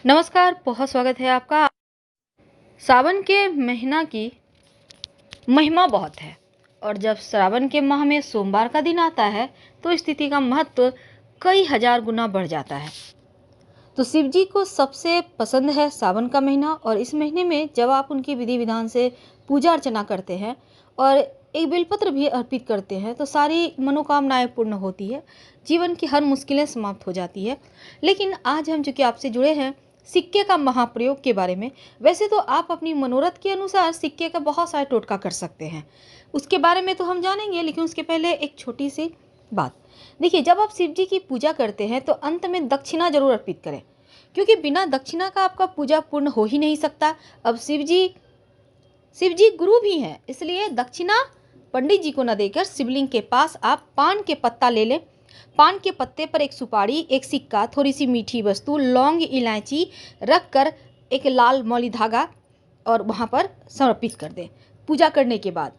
नमस्कार, बहुत स्वागत है आपका। सावन के महीना की महिमा बहुत है और जब श्रावण के माह में सोमवार का दिन आता है तो स्थिति का महत्व कई हजार गुना बढ़ जाता है। तो शिव जी को सबसे पसंद है सावन का महीना और इस महीने में जब आप उनकी विधि विधान से पूजा अर्चना करते हैं और एक बेलपत्र भी अर्पित करते हैं तो सारी मनोकामनाएं पूर्ण होती है, जीवन की हर मुश्किलें समाप्त हो जाती है। लेकिन आज हम चूंकि आपसे जुड़े हैं सिक्के का महाप्रयोग के बारे में। वैसे तो आप अपनी मनोरथ के अनुसार सिक्के का बहुत सारे टोटका कर सकते हैं, उसके बारे में तो हम जानेंगे, लेकिन उसके पहले एक छोटी सी बात। देखिए, जब आप शिव जी की पूजा करते हैं तो अंत में दक्षिणा जरूर अर्पित करें, क्योंकि बिना दक्षिणा का आपका पूजा पूर्ण हो ही नहीं सकता। अब शिव जी गुरु भी हैं, इसलिए दक्षिणा पंडित जी को न देकर शिवलिंग के पास आप पान के पत्ता ले लें। पान के पत्ते पर एक सुपारी, एक सिक्का, थोड़ी सी मीठी वस्तु, लौंग, इलायची रख कर एक लाल मौली धागा और वहाँ पर समर्पित कर दें। पूजा करने के बाद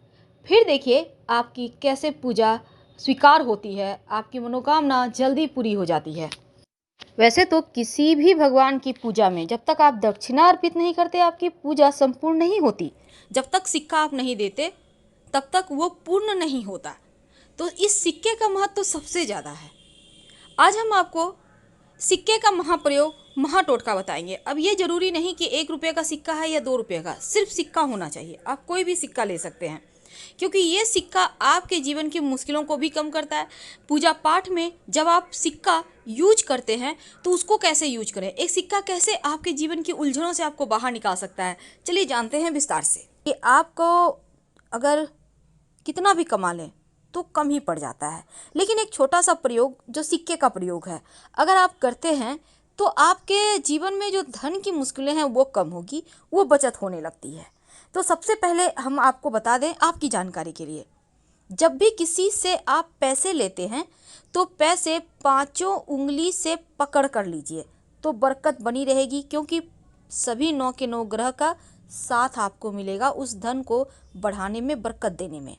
फिर देखिए आपकी कैसे पूजा स्वीकार होती है, आपकी मनोकामना जल्दी पूरी हो जाती है। वैसे तो किसी भी भगवान की पूजा में जब तक आप दक्षिणा अर्पित नहीं करते आपकी पूजा संपूर्ण नहीं होती। जब तक सिक्का आप नहीं देते तब तक वो पूर्ण नहीं होता। तो इस सिक्के का महत्व तो सबसे ज़्यादा है। आज हम आपको सिक्के का महाप्रयोग महाटोटका बताएंगे। अब ये जरूरी नहीं कि 1 रुपये का सिक्का है या 2 रुपये का, सिर्फ सिक्का होना चाहिए। आप कोई भी सिक्का ले सकते हैं, क्योंकि ये सिक्का आपके जीवन की मुश्किलों को भी कम करता है। पूजा पाठ में जब आप सिक्का यूज करते हैं तो उसको कैसे यूज करें, एक सिक्का कैसे आपके जीवन की उलझनों से आपको बाहर निकाल सकता है, चलिए जानते हैं विस्तार से। कि आपको अगर कितना भी कमा लें तो कम ही पड़ जाता है, लेकिन एक छोटा सा प्रयोग जो सिक्के का प्रयोग है अगर आप करते हैं तो आपके जीवन में जो धन की मुश्किलें हैं वो कम होगी, वो बचत होने लगती है। तो सबसे पहले हम आपको बता दें आपकी जानकारी के लिए, जब भी किसी से आप पैसे लेते हैं तो पैसे पांचों उंगली से पकड़ कर लीजिए तो बरकत बनी रहेगी, क्योंकि सभी 9 के 9 ग्रह का साथ आपको मिलेगा उस धन को बढ़ाने में, बरकत देने में।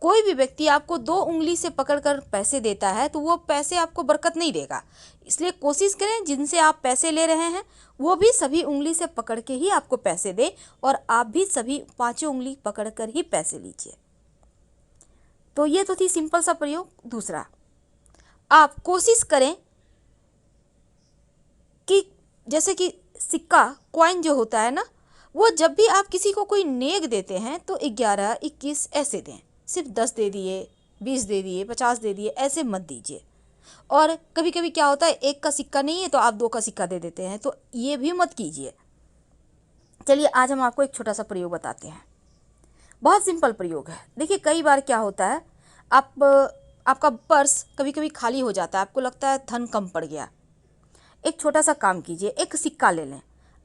कोई भी व्यक्ति आपको 2 उंगली से पकड़कर पैसे देता है तो वो पैसे आपको बरकत नहीं देगा। इसलिए कोशिश करें जिनसे आप पैसे ले रहे हैं वो भी सभी उंगली से पकड़ के ही आपको पैसे दें और आप भी सभी पांचों उंगली पकड़कर ही पैसे लीजिए। तो ये तो थी सिंपल सा प्रयोग। दूसरा, आप कोशिश करें कि जैसे कि सिक्का कॉइन जो होता है ना, वो जब भी आप किसी को कोई नेक देते हैं तो 11, 21 ऐसे दें। सिर्फ 10 दे दिए, 20 दे दिए, 50 दे दिए, ऐसे मत दीजिए। और कभी कभी क्या होता है, 1 का सिक्का नहीं है तो आप 2 का सिक्का दे देते हैं, तो ये भी मत कीजिए। चलिए आज हम आपको एक छोटा सा प्रयोग बताते हैं, बहुत सिंपल प्रयोग है। देखिए कई बार क्या होता है, आपका पर्स कभी कभी खाली हो जाता है, आपको लगता है धन कम पड़ गया। एक छोटा सा काम कीजिए, एक सिक्का ले लें।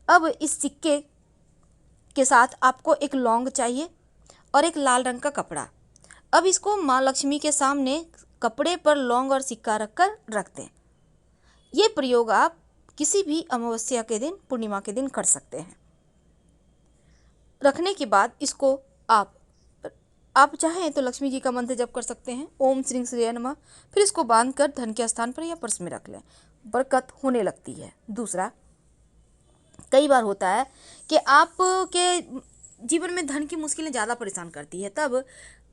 अब इस सिक्के के साथ आपको एक लौंग चाहिए और एक लाल रंग का कपड़ा। अब इसको माँ लक्ष्मी के सामने कपड़े पर लौंग और सिक्का रखकर रख दें। ये प्रयोग आप किसी भी अमावस्या के दिन, पूर्णिमा के दिन कर सकते हैं। रखने के बाद इसको आप चाहें तो लक्ष्मी जी का मंत्र जप कर सकते हैं, ओम श्री श्री नमः। फिर इसको बांध कर धन के स्थान पर या पर्स में रख लें, बरकत होने लगती है। दूसरा, कई बार होता है कि आपके जीवन में धन की मुश्किलें ज़्यादा परेशान करती है, तब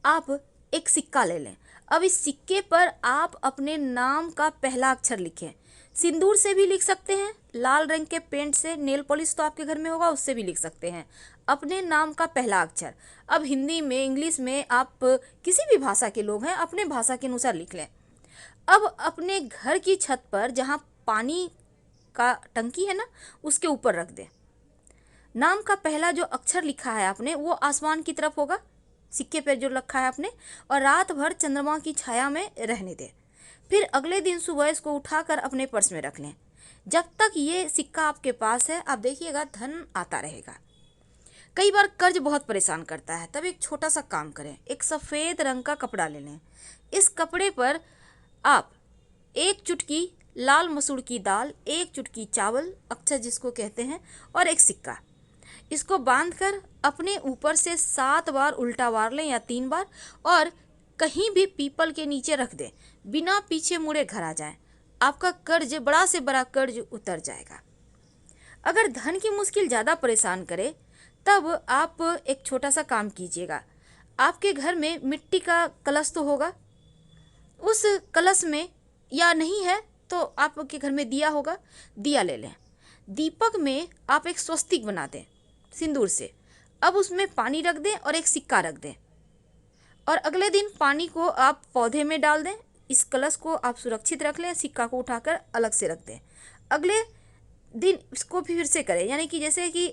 आप एक सिक्का ले लें। अब इस सिक्के पर आप अपने नाम का पहला अक्षर लिखें। सिंदूर से भी लिख सकते हैं, लाल रंग के पेंट से, नेल पॉलिश तो आपके घर में होगा उससे भी लिख सकते हैं अपने नाम का पहला अक्षर। अब हिंदी में, इंग्लिश में, आप किसी भी भाषा के लोग हैं अपने भाषा के अनुसार लिख लें। अब अपने घर की छत पर जहाँ पानी का टंकी है ना, उसके ऊपर रख दें। नाम का पहला जो अक्षर लिखा है आपने वो आसमान की तरफ होगा, सिक्के पर जो रखा है आपने, और रात भर चंद्रमा की छाया में रहने दें। फिर अगले दिन सुबह इसको उठाकर अपने पर्स में रख लें। जब तक ये सिक्का आपके पास है आप देखिएगा धन आता रहेगा। कई बार कर्ज बहुत परेशान करता है, तब एक छोटा सा काम करें, एक सफ़ेद रंग का कपड़ा ले लें। इस कपड़े पर आप 1 चुटकी लाल मसूर की दाल, 1 चुटकी चावल, अक्षर जिसको कहते हैं, और एक सिक्का, इसको बांधकर अपने ऊपर से 7 बार उल्टा वार लें या 3 बार, और कहीं भी पीपल के नीचे रख दें। बिना पीछे मुड़े घर आ जाएं, आपका कर्ज, बड़ा से बड़ा कर्ज उतर जाएगा। अगर धन की मुश्किल ज़्यादा परेशान करे तब आप एक छोटा सा काम कीजिएगा। आपके घर में मिट्टी का कलश तो होगा, उस कलश में, या नहीं है तो आपके घर में दिया होगा, दिया ले लें। दीपक में आप एक स्वस्तिक बना दें सिंदूर से। अब उसमें पानी रख दें और एक सिक्का रख दें, और अगले दिन पानी को आप पौधे में डाल दें। इस कलश को आप सुरक्षित रख लें, सिक्का को उठाकर अलग से रख दें। अगले दिन इसको फिर से करें, यानी कि जैसे कि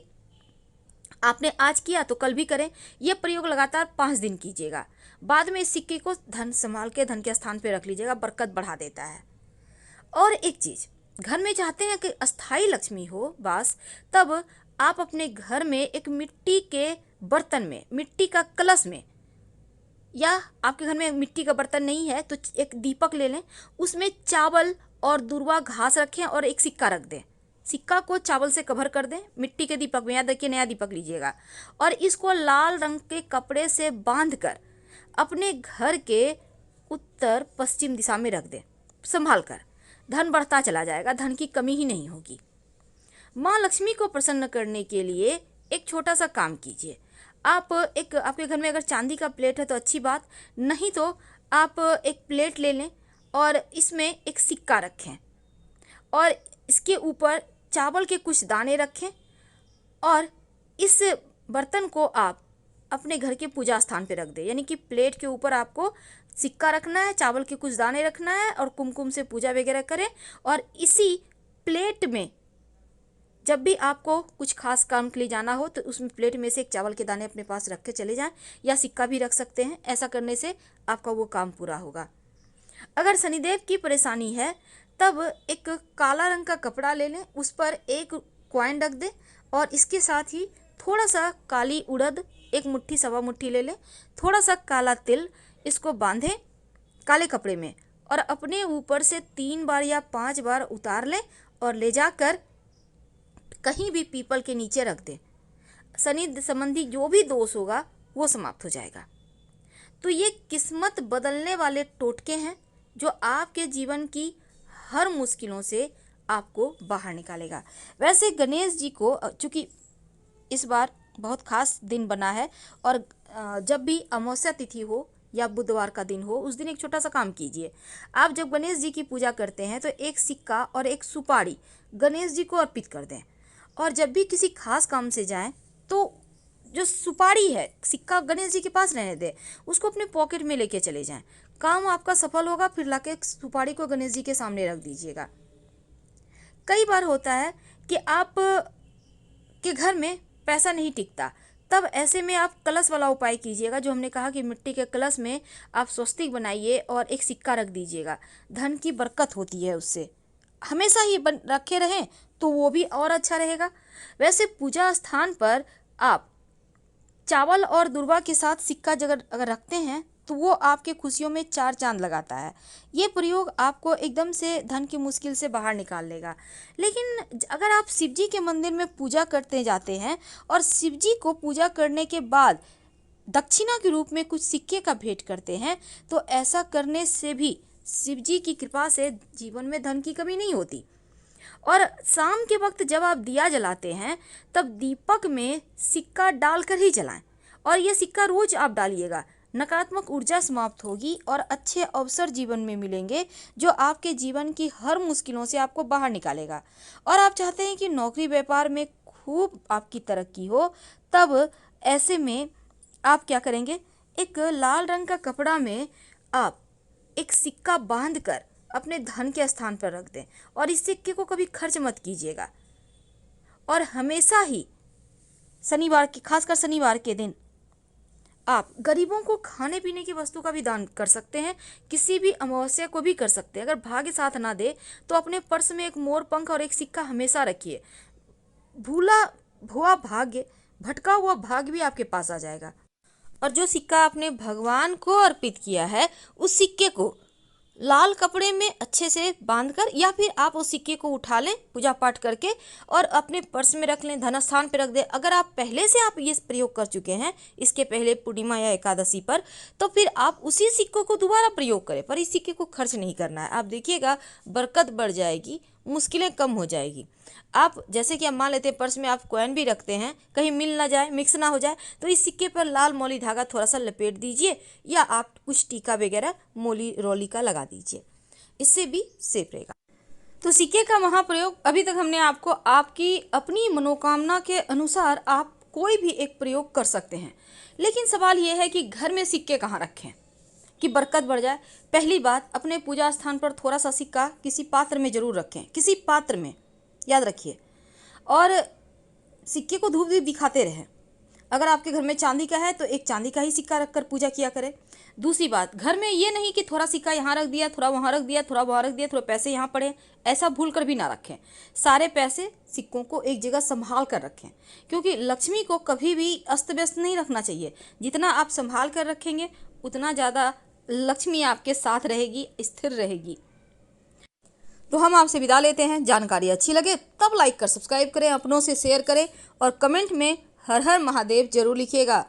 आपने आज किया तो कल भी करें। यह प्रयोग लगातार 5 दिन कीजिएगा। बाद में इस सिक्के को धन संभाल के धन के स्थान पर रख लीजिएगा, बरकत बढ़ा देता है। और एक चीज़, घर में चाहते हैं कि अस्थाई लक्ष्मी हो वास, तब आप अपने घर में एक मिट्टी के बर्तन में, मिट्टी का कलश में, या आपके घर में मिट्टी का बर्तन नहीं है तो एक दीपक ले लें, उसमें चावल और दूर्वा घास रखें और एक सिक्का रख दें। सिक्का को चावल से कवर कर दें मिट्टी के दीपक में। याद रखिए, नया दीपक लीजिएगा, और इसको लाल रंग के कपड़े से बांधकर अपने घर के उत्तर पश्चिम दिशा में रख दें संभाल कर। धन बढ़ता चला जाएगा, धन की कमी ही नहीं होगी। माँ लक्ष्मी को प्रसन्न करने के लिए एक छोटा सा काम कीजिए। आप एक, आपके घर में अगर चांदी का प्लेट है तो अच्छी बात, नहीं तो आप एक प्लेट ले लें और इसमें एक सिक्का रखें और इसके ऊपर चावल के कुछ दाने रखें, और इस बर्तन को आप अपने घर के पूजा स्थान पे रख दें। यानी कि प्लेट के ऊपर आपको सिक्का रखना है, चावल के कुछ दाने रखना है और कुमकुम से पूजा वगैरह करें। और इसी प्लेट में जब भी आपको कुछ खास काम के लिए जाना हो तो उसमें प्लेट में से एक चावल के दाने अपने पास रख के चले जाएं, या सिक्का भी रख सकते हैं। ऐसा करने से आपका वो काम पूरा होगा। अगर शनिदेव की परेशानी है तब एक काला रंग का कपड़ा ले लें, उस पर एक कॉइन रख दें, और इसके साथ ही थोड़ा सा काली उड़द, एक मुट्ठी सवा मुट्ठी ले लें, थोड़ा सा काला तिल, इसको बांधें काले कपड़े में और अपने ऊपर से 3 बार या 5 बार उतार लें और ले जाकर कहीं भी पीपल के नीचे रख दें। शनि संबंधी जो भी दोष होगा वो समाप्त हो जाएगा। तो ये किस्मत बदलने वाले टोटके हैं जो आपके जीवन की हर मुश्किलों से आपको बाहर निकालेगा। वैसे गणेश जी को, चूँकि इस बार बहुत खास दिन बना है, और जब भी अमावस्या तिथि हो या बुधवार का दिन हो, उस दिन एक छोटा सा काम कीजिए। आप जब गणेश जी की पूजा करते हैं तो एक सिक्का और एक सुपारी गणेश जी को अर्पित कर दें, और जब भी किसी खास काम से जाएं तो जो सुपारी है, सिक्का गणेश जी के पास रहने दें, उसको अपने पॉकेट में लेके चले जाएं। काम आपका सफल होगा। फिर लाके सुपारी को गणेश जी के सामने रख दीजिएगा। कई बार होता है कि आप के घर में पैसा नहीं टिकता, तब ऐसे में आप कलश वाला उपाय कीजिएगा, जो हमने कहा कि मिट्टी के कलश में आप स्वस्तिक बनाइए और एक सिक्का रख दीजिएगा। धन की बरकत होती है उससे, हमेशा ही रखे रहें तो वो भी और अच्छा रहेगा। वैसे पूजा स्थान पर आप चावल और दूर्वा के साथ सिक्का अगर रखते हैं तो वो आपके खुशियों में 4 चांद लगाता है। ये प्रयोग आपको एकदम से धन की मुश्किल से बाहर निकाल लेगा। लेकिन अगर आप शिव जी के मंदिर में पूजा करते जाते हैं और शिव जी को पूजा करने के बाद दक्षिणा के रूप में कुछ सिक्के का भेंट करते हैं, तो ऐसा करने से भी शिव जी की कृपा से जीवन में धन की कमी नहीं होती। और शाम के वक्त जब आप दिया जलाते हैं तब दीपक में सिक्का डालकर ही जलाएं, और ये सिक्का रोज आप डालिएगा। नकारात्मक ऊर्जा समाप्त होगी और अच्छे अवसर जीवन में मिलेंगे, जो आपके जीवन की हर मुश्किलों से आपको बाहर निकालेगा। और आप चाहते हैं कि नौकरी व्यापार में खूब आपकी तरक्की हो, तब ऐसे में आप क्या करेंगे, एक लाल रंग का कपड़ा में आप एक सिक्का बांध कर अपने धन के स्थान पर रख दें, और इस सिक्के को कभी खर्च मत कीजिएगा। और हमेशा ही शनिवार के, खासकर शनिवार के दिन आप गरीबों को खाने पीने की वस्तु का भी दान कर सकते हैं। किसी भी अमावस्या को भी कर सकते हैं। अगर भाग्य साथ ना दे तो अपने पर्स में एक मोर पंख और एक सिक्का हमेशा रखिए। भूला हुआ भाग्य, भटका हुआ भाग्य भी आपके पास आ जाएगा। और जो सिक्का आपने भगवान को अर्पित किया है, उस सिक्के को लाल कपड़े में अच्छे से बांधकर, या फिर आप उस सिक्के को उठा लें पूजा पाठ करके और अपने पर्स में रख लें, धन स्थान पर रख दें। अगर आप पहले से आप ये प्रयोग कर चुके हैं इसके पहले पूर्णिमा या एकादशी पर, तो फिर आप उसी सिक्कों को दोबारा प्रयोग करें, पर इस सिक्के को खर्च नहीं करना है। आप देखिएगा बरकत बढ़ जाएगी, मुश्किलें कम हो जाएगी। आप जैसे कि आप मान लेते हैं पर्स में आप कॉइन भी रखते हैं, कहीं मिल ना जाए, मिक्स ना हो जाए, तो इस सिक्के पर लाल मौली धागा थोड़ा सा लपेट दीजिए या आप कुछ टीका वगैरह मोली रोली का लगा दीजिए, इससे भी सेफ रहेगा। तो सिक्के का महाप्रयोग अभी तक हमने आपको आपकी अपनी मनोकामना के अनुसार आप कोई भी एक प्रयोग कर सकते हैं, लेकिन सवाल यह है कि घर में सिक्के कहाँ रखें कि बरकत बढ़ जाए। पहली बात, अपने पूजा स्थान पर थोड़ा सा सिक्का किसी पात्र में जरूर रखें, किसी पात्र में, याद रखिए। और सिक्के को धूप दीप दिखाते रहें। अगर आपके घर में चांदी का है तो एक चांदी का ही सिक्का रखकर पूजा किया करें। दूसरी बात, घर में ये नहीं कि थोड़ा सिक्का यहाँ रख दिया, थोड़ा वहाँ रख दिया, थोड़ा वहाँ रख दिया, थोड़ा पैसे यहाँ पड़े, ऐसा भूल कर भी ना रखें। सारे पैसे सिक्कों को एक जगह संभाल कर रखें, क्योंकि लक्ष्मी को कभी भी अस्त व्यस्त नहीं रखना चाहिए। जितना आप संभाल कर रखेंगे उतना ज़्यादा लक्ष्मी आपके साथ रहेगी, स्थिर रहेगी। तो हम आपसे विदा लेते हैं। जानकारी अच्छी लगे तब लाइक कर सब्सक्राइब करें, अपनों से शेयर करें और कमेंट में हर हर महादेव जरूर लिखिएगा।